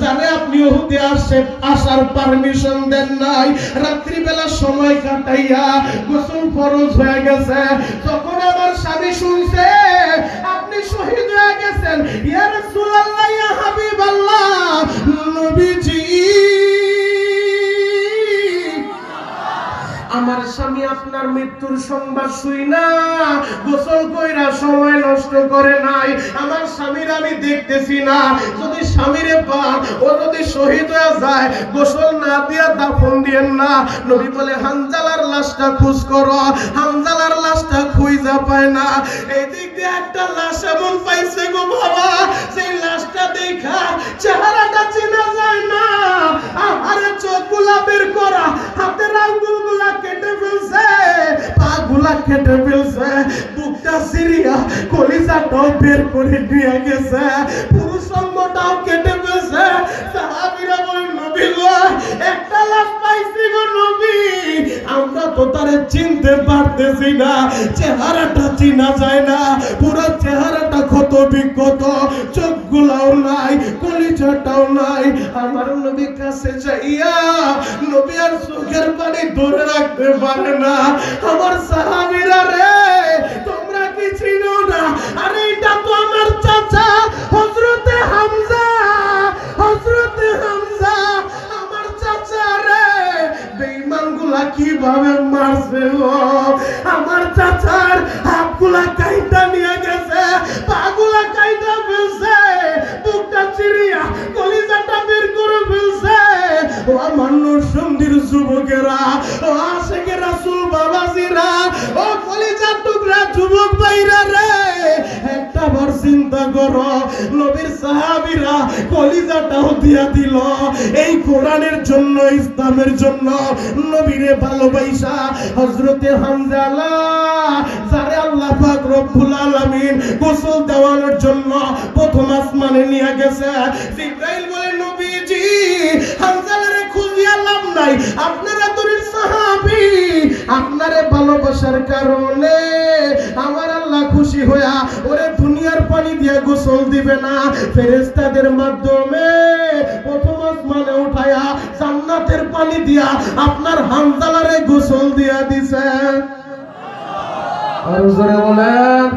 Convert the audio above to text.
জানে আপনি ওহুদে আসার পারমিশন দেন নাই, রাত্রিবেলা সময় কাটাইয়া গোসল ফরজ হয়ে গেছে। তখন আমার স্বামী শুনছে আপনি শহীদ হয়ে গেছেন, ইয়া রাসূলুল্লাহ ইয়া হাবিবাল্লাহ, নবীজি আমার স্বামী আপনার মৃত্যুর সংবাদ শুই না গোসল কইরা সময় নষ্ট করে নাই। আমার স্বামীর আমি দেখতেছি না, যদি স্বামীরে পান ও যদি শহীদ হয়ে যায় গোসল না দিয়া দাফন দিয়েন না। নবী বলে হানজালার লাশটা খোঁজ করো। হানজালার লাশটা খুঁজা পায় না। এই দিক দিয়ে একটা লাশ এমন পাইছে গো বাবা, সেই লাশটা দেখা চেহারাটা চেনা যায় না। আরে চোখগুলা বের করা, হাতের আঙ্গুলগুলা কেটে ফেলছে, পা গুলা কেটে ফেলছে, বুকটা সিরিয়া কলিজাটাও বের করে নিয়ে গেছে, পুরুষ অঙ্গটাও কেটে ফেলছে। সাহাবীরা বলেন নবী গো একটা লাশ পাইছি গো নবী, আমরা তো তারে চিনতে পারতেছি না, চেহারাটা চিনা যায় না, পুরো চেহারাটা ক্ষত বিক্ষত, চোখগুলাও নাই, কলিজাটাও নাই। আমার নবী কাছে যাইয়া নবী আর চোখের পানি ধরে রাখতে পারে না। আমার সাহাবীরা রে তোমরা কি চিনো না? আরে এটা তো আমার চাচা হযরতে হামজা, হযরতে হামজা আমার চাচা রে। বেঈমানগুলা কিভাবে মারছে গো, আমার চাচার হাতগুলা কাইটা নিয়ে গেছে, পাগুলা কাইটা ফেলছে, বুকটা চিরিয়া কলিজাটা বের করে ফেলছে। ও আমার নরসিংদীর যুবকেরা, ও আশিকে রাসূল বাবাজিরা, ও কলিজার টুকরা যুবক ভাইরা রে, একটা বার চিন্তা করো, নবীর সাহাবীরা কলিজাটাও দিয়া দিল এই কোরআনের জন্য, ইসলামের জন্য। নবীরে ভালোবাসা হযরতে হামজালা যারে আল্লাহ পাক রব্বুল আলামিন গোসল দেওয়ানোর জন্য প্রথম আসমানে নিয়ে গেছে। জিবরাইল বলে নবীজি হামজালারে খুঁজিয়া লাভ নাই, আপনারা দূরের সাহাবী, আপনারে ভালোবাসার কারণে আমার আল্লাহ খুশি হইয়া ওরে দুনিয়ার পানি দিয়ে গোসল দিবে না, ফেরেশতাদের মাধ্যমে প্রথম আসমানে উঠায়া জান্নাতের পানি দিয়া আপনার হামজালারে গোসল দিয়া দিছে। আর জোরে বলেন